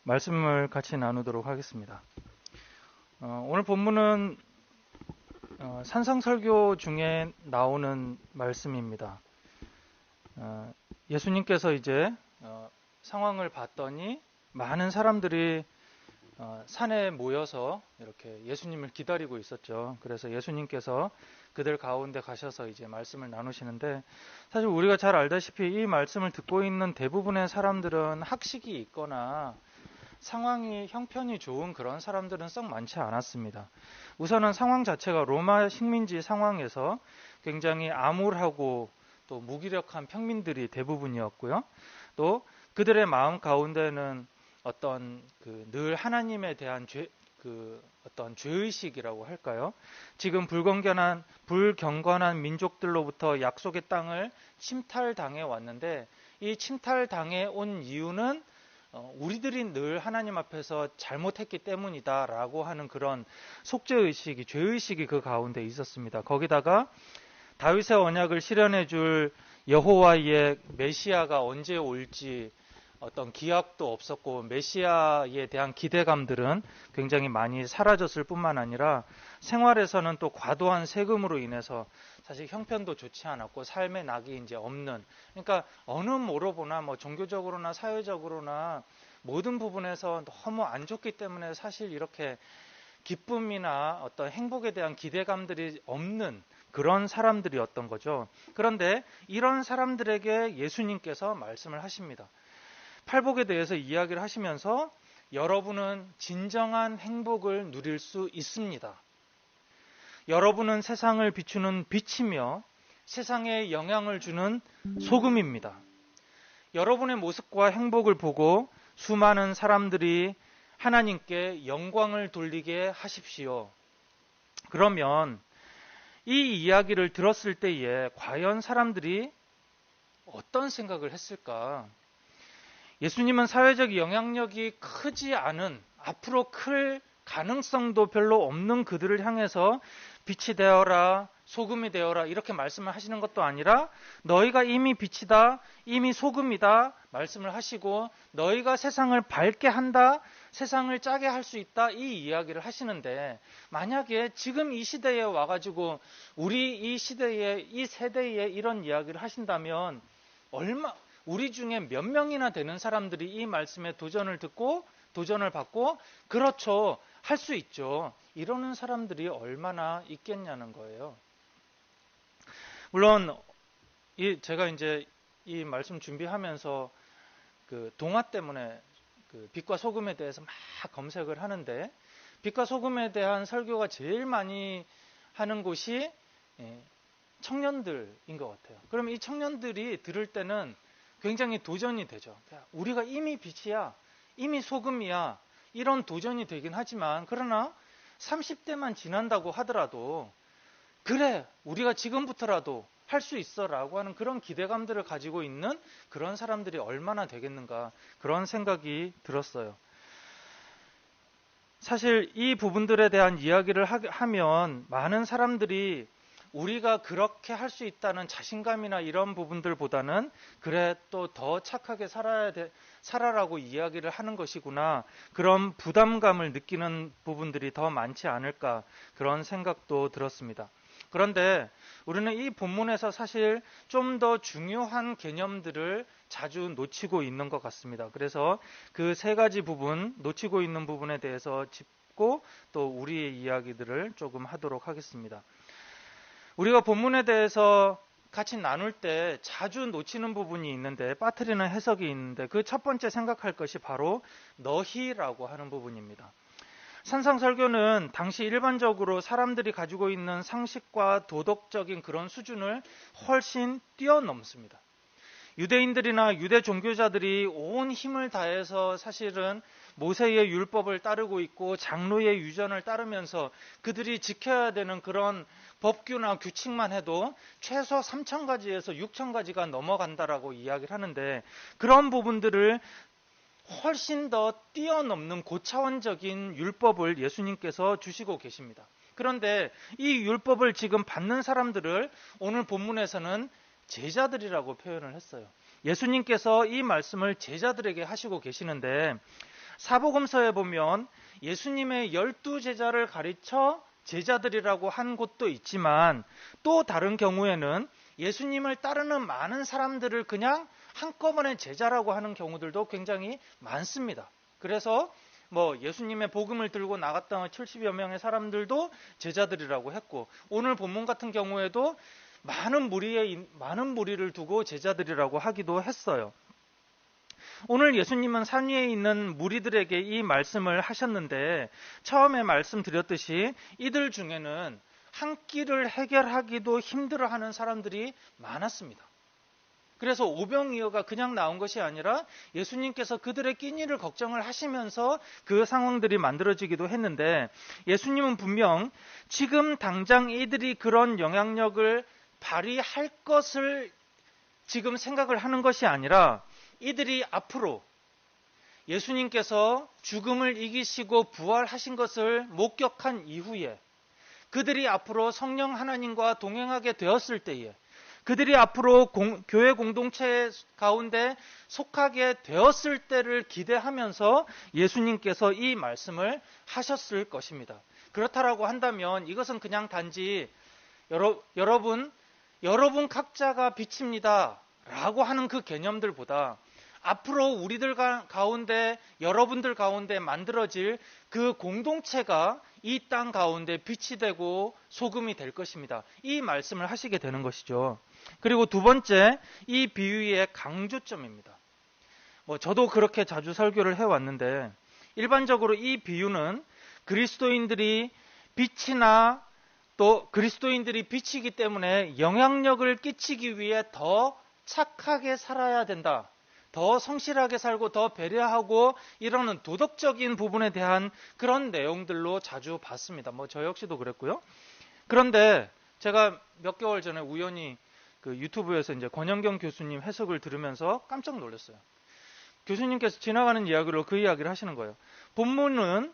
말씀을 같이 나누도록 하겠습니다. 오늘 본문은 산상설교 중에 나오는 말씀입니다. 예수님께서 이제 상황을 봤더니 많은 사람들이 산에 모여서 이렇게 예수님을 기다리고 있었죠. 그래서 예수님께서 그들 가운데 가셔서 이제 말씀을 나누시는데, 사실 우리가 잘 알다시피 이 말씀을 듣고 있는 대부분의 사람들은 학식이 있거나 상황이 형편이 좋은 그런 사람들은 썩 많지 않았습니다. 우선은 상황 자체가 로마 식민지 상황에서 굉장히 암울하고 또 무기력한 평민들이 대부분이었고요. 또 그들의 마음 가운데는 어떤 늘 하나님에 대한 어떤 죄의식이라고 할까요? 지금 불경건한 민족들로부터 약속의 땅을 침탈당해 왔는데, 이 침탈당해 온 이유는 우리들이 늘 하나님 앞에서 잘못했기 때문이다라고 하는 그런 속죄의식이, 죄의식이 그 가운데 있었습니다. 거기다가 다윗의 언약을 실현해 줄 여호와의 메시아가 언제 올지 어떤 기약도 없었고, 메시아에 대한 기대감들은 굉장히 많이 사라졌을 뿐만 아니라 생활에서는 또 과도한 세금으로 인해서 사실 형편도 좋지 않았고 삶의 낙이 이제 없는, 그러니까 어느 뭐로 보나 종교적으로나 사회적으로나 모든 부분에서 너무 안 좋기 때문에 사실 이렇게 기쁨이나 어떤 행복에 대한 기대감들이 없는 그런 사람들이었던 거죠. 그런데 이런 사람들에게 예수님께서 말씀을 하십니다. 팔복에 대해서 이야기를 하시면서 여러분은 진정한 행복을 누릴 수 있습니다. 여러분은 세상을 비추는 빛이며 세상에 영향을 주는 소금입니다. 여러분의 모습과 행복을 보고 수많은 사람들이 하나님께 영광을 돌리게 하십시오. 그러면 이 이야기를 들었을 때에 과연 사람들이 어떤 생각을 했을까? 예수님은 사회적 영향력이 크지 않은, 앞으로 클 가능성도 별로 없는 그들을 향해서 빛이 되어라, 소금이 되어라 이렇게 말씀을 하시는 것도 아니라 너희가 이미 빛이다, 이미 소금이다 말씀을 하시고, 너희가 세상을 밝게 한다, 세상을 짜게 할 수 있다, 이 이야기를 하시는데, 만약에 지금 이 시대에 와가지고 우리 이 시대에, 이 세대에 이런 이야기를 하신다면 우리 중에 몇 명이나 되는 사람들이 이 말씀에 도전을 받고 그렇죠, 할 수 있죠, 이러는 사람들이 얼마나 있겠냐는 거예요. 물론 제가 이제 이 말씀 준비하면서 동화 때문에 빛과 소금에 대해서 막 검색을 하는데, 빛과 소금에 대한 설교가 제일 많이 하는 곳이 청년들인 것 같아요. 그럼 이 청년들이 들을 때는 굉장히 도전이 되죠. 우리가 이미 빛이야, 이미 소금이야, 이런 도전이 되긴 하지만, 그러나 30대만 지난다고 하더라도 그래, 우리가 지금부터라도 할 수 있어 라고 하는 그런 기대감들을 가지고 있는 그런 사람들이 얼마나 되겠는가, 그런 생각이 들었어요. 사실 이 부분들에 대한 이야기를 하면 많은 사람들이 우리가 그렇게 할 수 있다는 자신감이나 이런 부분들보다는 그래, 또 더 착하게 살아라고 이야기를 하는 것이구나, 그런 부담감을 느끼는 부분들이 더 많지 않을까, 그런 생각도 들었습니다. 그런데 우리는 이 본문에서 사실 좀 더 중요한 개념들을 자주 놓치고 있는 것 같습니다. 그래서 그 세 가지 부분, 놓치고 있는 부분에 대해서 짚고 또 우리의 이야기들을 조금 하도록 하겠습니다. 우리가 본문에 대해서 같이 나눌 때 자주 놓치는 부분이 있는데, 빠뜨리는 해석이 있는데, 그 첫 번째 생각할 것이 바로 너희라고 하는 부분입니다. 산상설교는 당시 일반적으로 사람들이 가지고 있는 상식과 도덕적인 그런 수준을 훨씬 뛰어넘습니다. 유대인들이나 유대 종교자들이 온 힘을 다해서 사실은 모세의 율법을 따르고 있고 장로의 유전을 따르면서 그들이 지켜야 되는 그런 법규나 규칙만 해도 최소 3,000가지에서 6,000가지가 넘어간다라고 이야기를 하는데, 그런 부분들을 훨씬 더 뛰어넘는 고차원적인 율법을 예수님께서 주시고 계십니다. 그런데 이 율법을 지금 받는 사람들을 오늘 본문에서는 제자들이라고 표현을 했어요. 예수님께서 이 말씀을 제자들에게 하시고 계시는데 사복음서에 보면 예수님의 12제자를 가르쳐 제자들이라고 한 곳도 있지만 또 다른 경우에는 예수님을 따르는 많은 사람들을 그냥 한꺼번에 제자라고 하는 경우들도 굉장히 많습니다. 그래서 예수님의 복음을 들고 나갔던 70여 명의 사람들도 제자들이라고 했고, 오늘 본문 같은 경우에도 많은 무리를 두고 제자들이라고 하기도 했어요. 오늘 예수님은 산 위에 있는 무리들에게 이 말씀을 하셨는데 처음에 말씀드렸듯이 이들 중에는 한 끼를 해결하기도 힘들어하는 사람들이 많았습니다. 그래서 오병이어가 그냥 나온 것이 아니라 예수님께서 그들의 끼니를 걱정을 하시면서 그 상황들이 만들어지기도 했는데, 예수님은 분명 지금 당장 이들이 그런 영향력을 발휘할 것을 지금 생각을 하는 것이 아니라 이들이 앞으로 예수님께서 죽음을 이기시고 부활하신 것을 목격한 이후에 그들이 앞으로 성령 하나님과 동행하게 되었을 때에 그들이 앞으로 교회 공동체 가운데 속하게 되었을 때를 기대하면서 예수님께서 이 말씀을 하셨을 것입니다. 그렇다라고 한다면 이것은 그냥 단지 여러분 각자가 빛입니다 라고 하는 그 개념들보다 앞으로 우리들 가운데, 여러분들 가운데 만들어질 그 공동체가 이 땅 가운데 빛이 되고 소금이 될 것입니다. 이 말씀을 하시게 되는 것이죠. 그리고 두 번째, 이 비유의 강조점입니다. 저도 그렇게 자주 설교를 해왔는데 일반적으로 이 비유는 그리스도인들이 빛이나 또 그리스도인들이 빛이기 때문에 영향력을 끼치기 위해 더 착하게 살아야 된다, 더 성실하게 살고 더 배려하고 이러는 도덕적인 부분에 대한 그런 내용들로 자주 봤습니다. 저 역시도 그랬고요. 그런데 제가 몇 개월 전에 우연히 그 유튜브에서 이제 권영경 교수님 해석을 들으면서 깜짝 놀랐어요. 교수님께서 지나가는 이야기로 그 이야기를 하시는 거예요. 본문은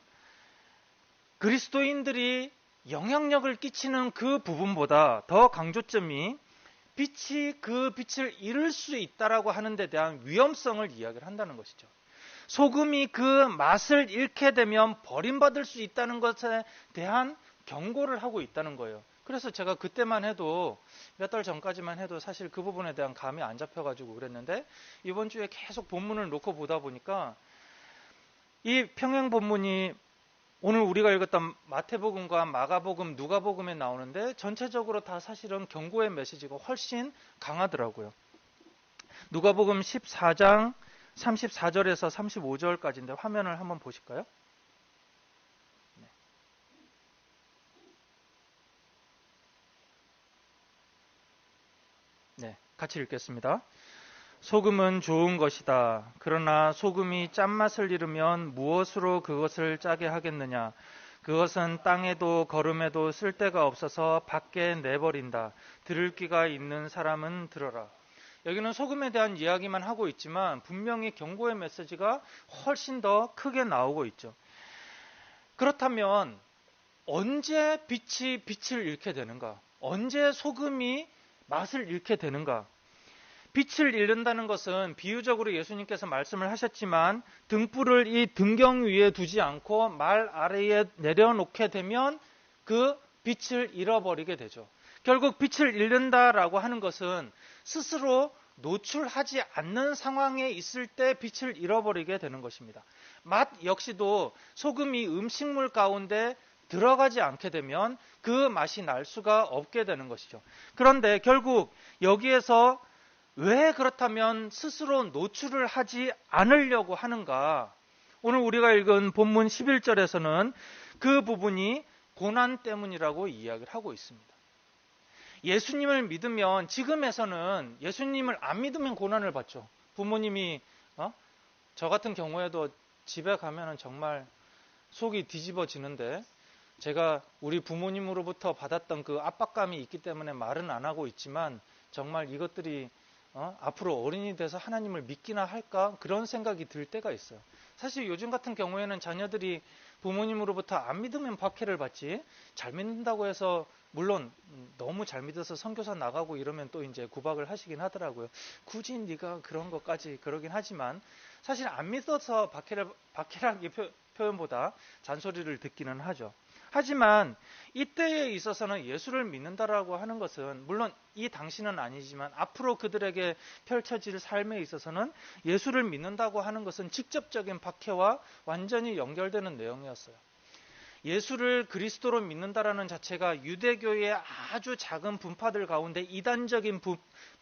그리스도인들이 영향력을 끼치는 그 부분보다 더 강조점이 빛이 그 빛을 잃을 수 있다라고 하는 데 대한 위험성을 이야기를 한다는 것이죠. 소금이 그 맛을 잃게 되면 버림받을 수 있다는 것에 대한 경고를 하고 있다는 거예요. 그래서 제가 그때만 해도 몇 달 전까지만 해도 사실 그 부분에 대한 감이 안 잡혀가지고 그랬는데 이번 주에 계속 본문을 놓고 보다 보니까 이 평행 본문이 오늘 우리가 읽었던 마태복음과 마가복음, 누가복음에 나오는데 전체적으로 다 사실은 경고의 메시지가 훨씬 강하더라고요. 누가복음 14장 34절에서 35절까지인데 화면을 한번 보실까요? 네, 같이 읽겠습니다. 소금은 좋은 것이다. 그러나 소금이 짠맛을 잃으면 무엇으로 그것을 짜게 하겠느냐? 그것은 땅에도 거름에도 쓸데가 없어서 밖에 내버린다. 들을 귀가 있는 사람은 들어라. 여기는 소금에 대한 이야기만 하고 있지만 분명히 경고의 메시지가 훨씬 더 크게 나오고 있죠. 그렇다면 언제 빛이 빛을 잃게 되는가? 언제 소금이 맛을 잃게 되는가? 빛을 잃는다는 것은 비유적으로 예수님께서 말씀을 하셨지만 등불을 이 등경 위에 두지 않고 말 아래에 내려놓게 되면 그 빛을 잃어버리게 되죠. 결국 빛을 잃는다라고 하는 것은 스스로 노출하지 않는 상황에 있을 때 빛을 잃어버리게 되는 것입니다. 맛 역시도 소금이 음식물 가운데 들어가지 않게 되면 그 맛이 날 수가 없게 되는 것이죠. 그런데 결국 여기에서 왜 그렇다면 스스로 노출을 하지 않으려고 하는가? 오늘 우리가 읽은 본문 11절에서는 그 부분이 고난 때문이라고 이야기를 하고 있습니다. 예수님을 믿으면, 지금에서는 예수님을 안 믿으면 고난을 받죠. 부모님이 저 같은 경우에도 집에 가면은 정말 속이 뒤집어지는데, 제가 우리 부모님으로부터 받았던 그 압박감이 있기 때문에 말은 안 하고 있지만 정말 이것들이 앞으로 어른이 돼서 하나님을 믿기나 할까? 그런 생각이 들 때가 있어요. 사실 요즘 같은 경우에는 자녀들이 부모님으로부터 안 믿으면 박해를 받지, 잘 믿는다고 해서 물론 너무 잘 믿어서 선교사 나가고 이러면 또 이제 구박을 하시긴 하더라고요. 굳이 네가 그런 것까지 그러긴 하지만 사실 안 믿어서 박해라는 표현보다 잔소리를 듣기는 하죠. 하지만 이때에 있어서는 예수를 믿는다라고 하는 것은 물론 이 당시는 아니지만 앞으로 그들에게 펼쳐질 삶에 있어서는 예수를 믿는다고 하는 것은 직접적인 박해와 완전히 연결되는 내용이었어요. 예수를 그리스도로 믿는다라는 자체가 유대교의 아주 작은 분파들 가운데 이단적인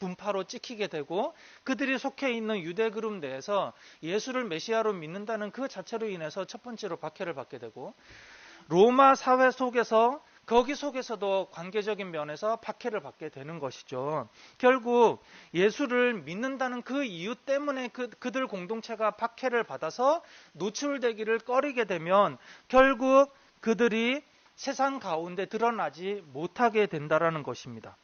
분파로 찍히게 되고 그들이 속해 있는 유대 그룹 내에서 예수를 메시아로 믿는다는 그 자체로 인해서 첫 번째로 박해를 받게 되고 로마 사회 속에서 거기 속에서도 관계적인 면에서 박해를 받게 되는 것이죠. 결국 예수를 믿는다는 그 이유 때문에 그들 공동체가 박해를 받아서 노출되기를 꺼리게 되면 결국 그들이 세상 가운데 드러나지 못하게 된다라는 것입니다.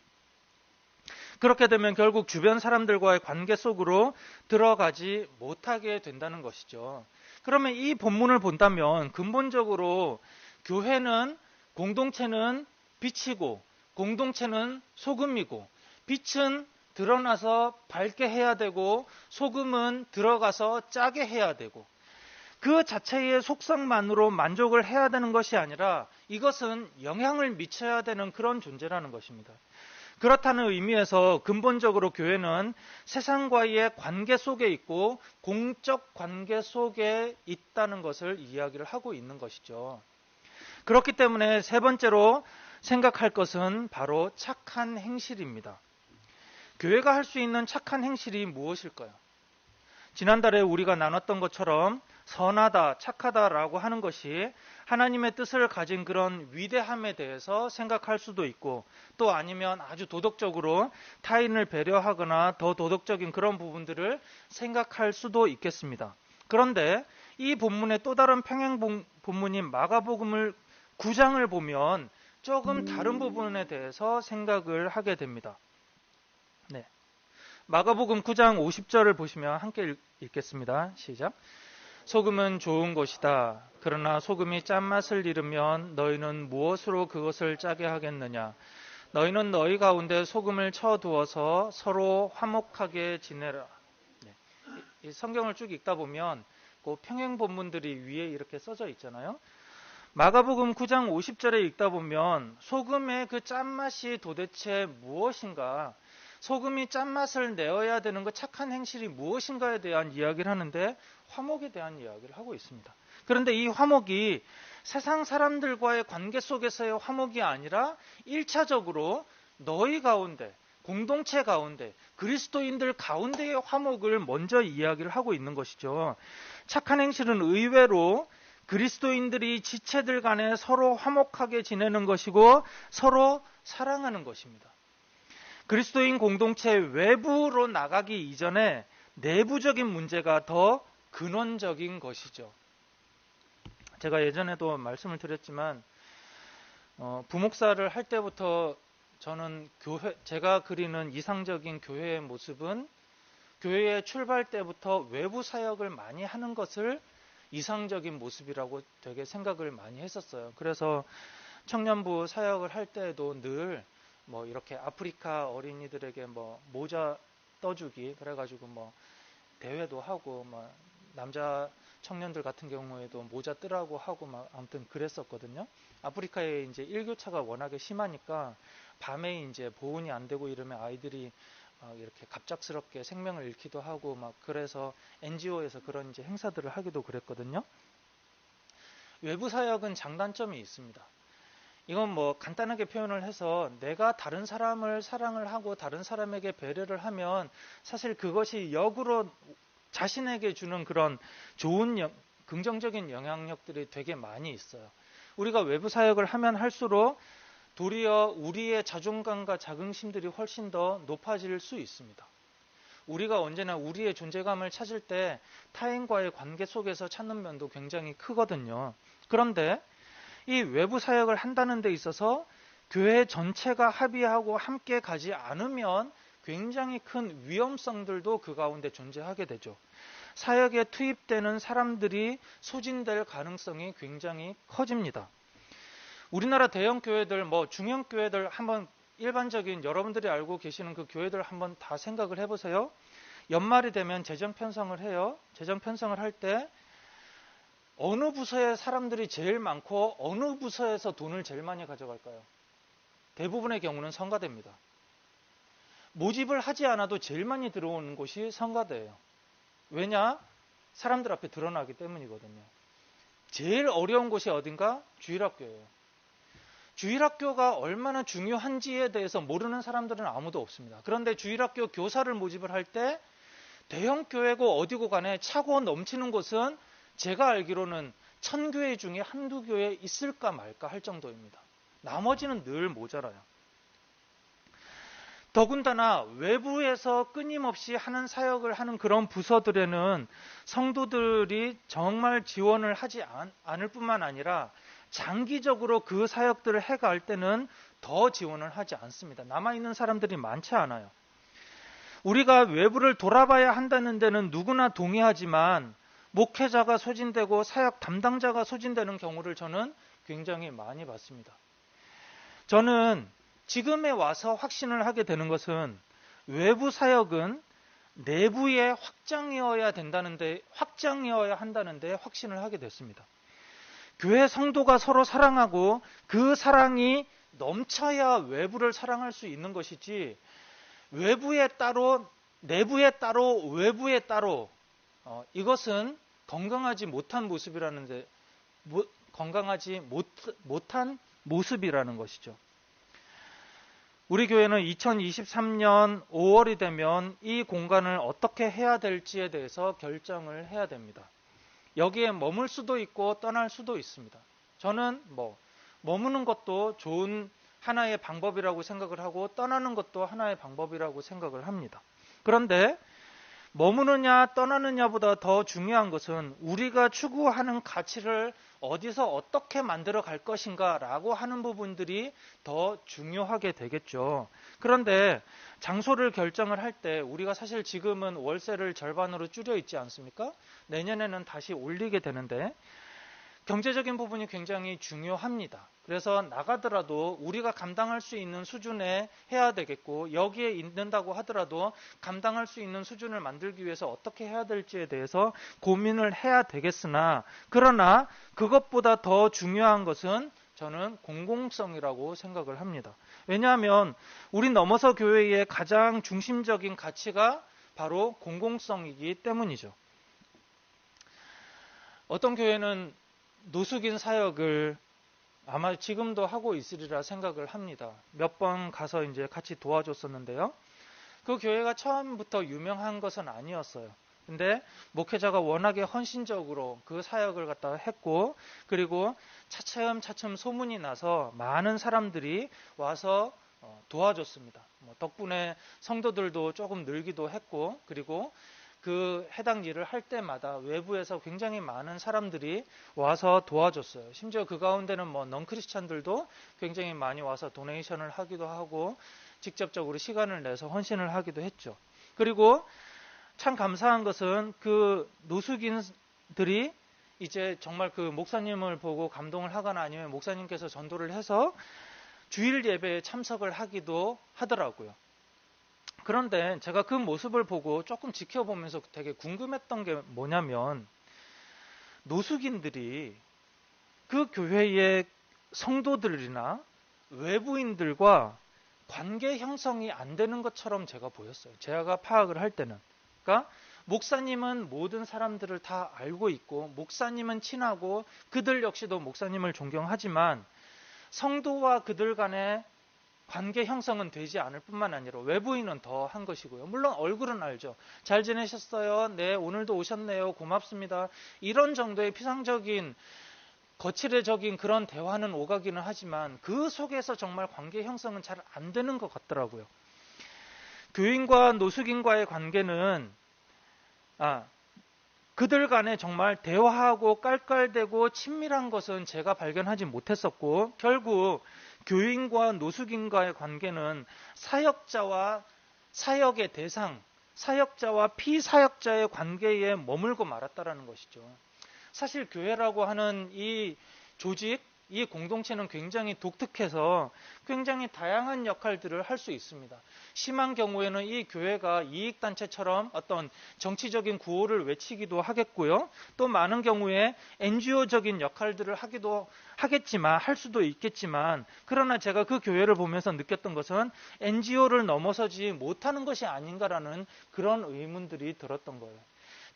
그렇게 되면 결국 주변 사람들과의 관계 속으로 들어가지 못하게 된다는 것이죠. 그러면 이 본문을 본다면 근본적으로 교회는 공동체는 빛이고 공동체는 소금이고 빛은 드러나서 밝게 해야 되고 소금은 들어가서 짜게 해야 되고 그 자체의 속성만으로 만족을 해야 되는 것이 아니라 이것은 영향을 미쳐야 되는 그런 존재라는 것입니다. 그렇다는 의미에서 근본적으로 교회는 세상과의 관계 속에 있고 공적 관계 속에 있다는 것을 이야기를 하고 있는 것이죠. 그렇기 때문에 세 번째로 생각할 것은 바로 착한 행실입니다. 교회가 할 수 있는 착한 행실이 무엇일까요? 지난달에 우리가 나눴던 것처럼 선하다, 착하다라고 하는 것이 하나님의 뜻을 가진 그런 위대함에 대해서 생각할 수도 있고 또 아니면 아주 도덕적으로 타인을 배려하거나 더 도덕적인 그런 부분들을 생각할 수도 있겠습니다. 그런데 이 본문의 또 다른 평행 본문인 마가복음을 9장을 보면 조금 다른 부분에 대해서 생각을 하게 됩니다. 네. 마가복음 9장 50절을 보시면 함께 읽겠습니다. 시작. 소금은 좋은 것이다. 그러나 소금이 짠맛을 잃으면 너희는 무엇으로 그것을 짜게 하겠느냐. 너희는 너희 가운데 소금을 쳐두어서 서로 화목하게 지내라. 네. 이 성경을 쭉 읽다 보면 그 평행 본문들이 위에 이렇게 써져 있잖아요. 마가복음 9장 50절에 읽다 보면 소금의 그 짠맛이 도대체 무엇인가, 소금이 짠맛을 내어야 되는 그 착한 행실이 무엇인가에 대한 이야기를 하는데 화목에 대한 이야기를 하고 있습니다. 그런데 이 화목이 세상 사람들과의 관계 속에서의 화목이 아니라 1차적으로 너희 가운데, 공동체 가운데, 그리스도인들 가운데의 화목을 먼저 이야기를 하고 있는 것이죠. 착한 행실은 의외로 그리스도인들이 지체들 간에 서로 화목하게 지내는 것이고 서로 사랑하는 것입니다. 그리스도인 공동체 외부로 나가기 이전에 내부적인 문제가 더 근원적인 것이죠. 제가 예전에도 말씀을 드렸지만 부목사를 할 때부터 저는 제가 그리는 이상적인 교회의 모습은 교회의 출발 때부터 외부 사역을 많이 하는 것을 이상적인 모습이라고 되게 생각을 많이 했었어요. 그래서 청년부 사역을 할 때에도 늘 이렇게 아프리카 어린이들에게 모자 떠주기 그래가지고 대회도 하고 남자 청년들 같은 경우에도 모자 뜨라고 하고 아무튼 그랬었거든요. 아프리카에 이제 일교차가 워낙에 심하니까 밤에 이제 보온이 안 되고 이러면 아이들이 이렇게 갑작스럽게 생명을 잃기도 하고 그래서 NGO에서 그런 이제 행사들을 하기도 그랬거든요. 외부 사역은 장단점이 있습니다. 이건 간단하게 표현을 해서 내가 다른 사람을 사랑을 하고 다른 사람에게 배려를 하면 사실 그것이 역으로 자신에게 주는 그런 좋은 긍정적인 영향력들이 되게 많이 있어요. 우리가 외부 사역을 하면 할수록 도리어 우리의 자존감과 자긍심들이 훨씬 더 높아질 수 있습니다. 우리가 언제나 우리의 존재감을 찾을 때 타인과의 관계 속에서 찾는 면도 굉장히 크거든요. 그런데 이 외부 사역을 한다는 데 있어서 교회 전체가 합의하고 함께 가지 않으면 굉장히 큰 위험성들도 그 가운데 존재하게 되죠. 사역에 투입되는 사람들이 소진될 가능성이 굉장히 커집니다. 우리나라 대형 교회들, 중형 교회들 한번 일반적인 여러분들이 알고 계시는 그 교회들 한번 다 생각을 해보세요. 연말이 되면 재정 편성을 해요. 재정 편성을 할 때 어느 부서에 사람들이 제일 많고 어느 부서에서 돈을 제일 많이 가져갈까요? 대부분의 경우는 성가대입니다. 모집을 하지 않아도 제일 많이 들어오는 곳이 성가대예요. 왜냐? 사람들 앞에 드러나기 때문이거든요. 제일 어려운 곳이 어딘가? 주일학교예요. 주일학교가 얼마나 중요한지에 대해서 모르는 사람들은 아무도 없습니다. 그런데 주일학교 교사를 모집을 할 때 대형 교회고 어디고 간에 차고 넘치는 곳은 제가 알기로는 1000교회 중에 한두 교회 있을까 말까 할 정도입니다. 나머지는 늘 모자라요. 더군다나 외부에서 끊임없이 하는 사역을 하는 그런 부서들에는 성도들이 정말 지원을 하지 않을 뿐만 아니라 장기적으로 그 사역들을 해갈 때는 더 지원을 하지 않습니다. 남아있는 사람들이 많지 않아요. 우리가 외부를 돌아봐야 한다는 데는 누구나 동의하지만 목회자가 소진되고 사역 담당자가 소진되는 경우를 저는 굉장히 많이 봤습니다. 저는 지금에 와서 확신을 하게 되는 것은 외부 사역은 내부에 확장이어야 한다는데 확신을 하게 됐습니다. 교회 성도가 서로 사랑하고 그 사랑이 넘쳐야 외부를 사랑할 수 있는 것이지 외부에 따로, 내부에 따로, 외부에 따로 이것은 건강하지 못한 모습이라는 것이죠. 우리 교회는 2023년 5월이 되면 이 공간을 어떻게 해야 될지에 대해서 결정을 해야 됩니다. 여기에 머물 수도 있고 떠날 수도 있습니다. 저는 머무는 것도 좋은 하나의 방법이라고 생각을 하고 떠나는 것도 하나의 방법이라고 생각을 합니다. 그런데 머무느냐 떠나느냐보다 더 중요한 것은 우리가 추구하는 가치를 어디서 어떻게 만들어 갈 것인가 라고 하는 부분들이 더 중요하게 되겠죠. 그런데 장소를 결정을 할 때 우리가 사실 지금은 월세를 절반으로 줄여 있지 않습니까? 내년에는 다시 올리게 되는데 경제적인 부분이 굉장히 중요합니다. 그래서 나가더라도 우리가 감당할 수 있는 수준에 해야 되겠고 여기에 있는다고 하더라도 감당할 수 있는 수준을 만들기 위해서 어떻게 해야 될지에 대해서 고민을 해야 되겠으나 그러나 그것보다 더 중요한 것은 저는 공공성이라고 생각을 합니다. 왜냐하면 우리 넘어서 교회의 가장 중심적인 가치가 바로 공공성이기 때문이죠. 어떤 교회는 노숙인 사역을 아마 지금도 하고 있으리라 생각을 합니다. 몇 번 가서 이제 같이 도와줬었는데요. 그 교회가 처음부터 유명한 것은 아니었어요. 근데 목회자가 워낙에 헌신적으로 그 사역을 갖다가 했고 그리고 차츰 소문이 나서 많은 사람들이 와서 도와줬습니다. 덕분에 성도들도 조금 늘기도 했고 그리고 그 해당 일을 할 때마다 외부에서 굉장히 많은 사람들이 와서 도와줬어요. 심지어 그 가운데는 넌크리스찬들도 굉장히 많이 와서 도네이션을 하기도 하고 직접적으로 시간을 내서 헌신을 하기도 했죠. 그리고 참 감사한 것은 그 노숙인들이 이제 정말 그 목사님을 보고 감동을 하거나 아니면 목사님께서 전도를 해서 주일 예배에 참석을 하기도 하더라고요. 그런데 제가 그 모습을 보고 조금 지켜보면서 되게 궁금했던 게 뭐냐면 노숙인들이 그 교회의 성도들이나 외부인들과 관계 형성이 안 되는 것처럼 제가 보였어요. 제가 파악을 할 때는. 그러니까 목사님은 모든 사람들을 다 알고 있고 목사님은 친하고 그들 역시도 목사님을 존경하지만 성도와 그들 간의 관계 형성은 되지 않을 뿐만 아니라 외부인은 더 한 것이고요. 물론 얼굴은 알죠. 잘 지내셨어요? 네, 오늘도 오셨네요. 고맙습니다. 이런 정도의 피상적인 거칠애적인 그런 대화는 오가기는 하지만 그 속에서 정말 관계 형성은 잘 안 되는 것 같더라고요. 교인과 노숙인과의 관계는 그들 간에 정말 대화하고 깔깔대고 친밀한 것은 제가 발견하지 못했었고 결국 교인과 노숙인과의 관계는 사역자와 사역의 대상 사역자와 피사역자의 관계에 머물고 말았다라는 것이죠. 사실 교회라고 하는 이 조직, 이 공동체는 굉장히 독특해서 굉장히 다양한 역할들을 할 수 있습니다. 심한 경우에는 이 교회가 이익단체처럼 어떤 정치적인 구호를 외치기도 하겠고요. 또 많은 경우에 NGO적인 역할들을 하기도 하겠지만, 할 수도 있겠지만, 그러나 제가 그 교회를 보면서 느꼈던 것은 NGO를 넘어서지 못하는 것이 아닌가라는 그런 의문들이 들었던 거예요.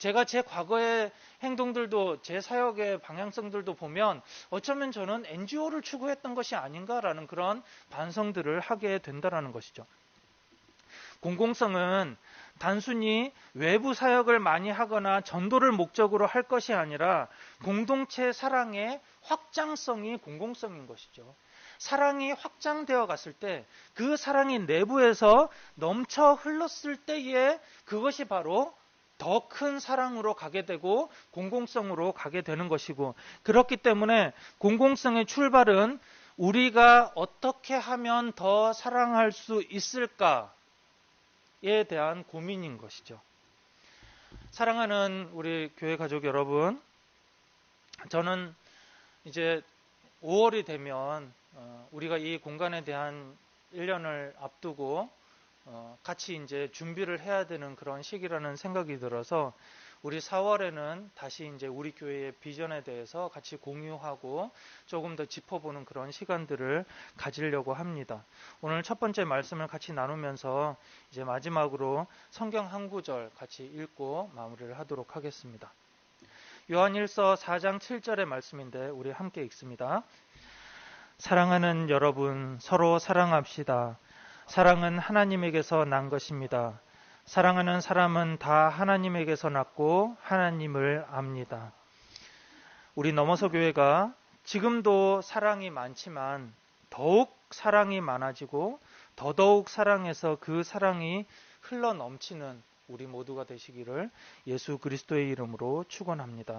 제가 제 과거의 행동들도 제 사역의 방향성들도 보면 어쩌면 저는 NGO를 추구했던 것이 아닌가라는 그런 반성들을 하게 된다는 것이죠. 공공성은 단순히 외부 사역을 많이 하거나 전도를 목적으로 할 것이 아니라 공동체 사랑의 확장성이 공공성인 것이죠. 사랑이 확장되어 갔을 때 그 사랑이 내부에서 넘쳐 흘렀을 때에 그것이 바로 더 큰 사랑으로 가게 되고 공공성으로 가게 되는 것이고, 그렇기 때문에 공공성의 출발은 우리가 어떻게 하면 더 사랑할 수 있을까에 대한 고민인 것이죠. 사랑하는 우리 교회 가족 여러분, 저는 이제 5월이 되면 우리가 이 공간에 대한 1년을 앞두고 같이 이제 준비를 해야 되는 그런 시기라는 생각이 들어서 우리 4월에는 다시 이제 우리 교회의 비전에 대해서 같이 공유하고 조금 더 짚어보는 그런 시간들을 가지려고 합니다. 오늘 첫 번째 말씀을 같이 나누면서 이제 마지막으로 성경 한 구절 같이 읽고 마무리를 하도록 하겠습니다. 요한일서 4장 7절의 말씀인데 우리 함께 읽습니다. 사랑하는 여러분, 서로 사랑합시다. 사랑은 하나님에게서 난 것입니다. 사랑하는 사람은 다 하나님에게서 났고 하나님을 압니다. 우리 넘어서 교회가 지금도 사랑이 많지만 더욱 사랑이 많아지고 더더욱 사랑해서 그 사랑이 흘러 넘치는 우리 모두가 되시기를 예수 그리스도의 이름으로 축원합니다.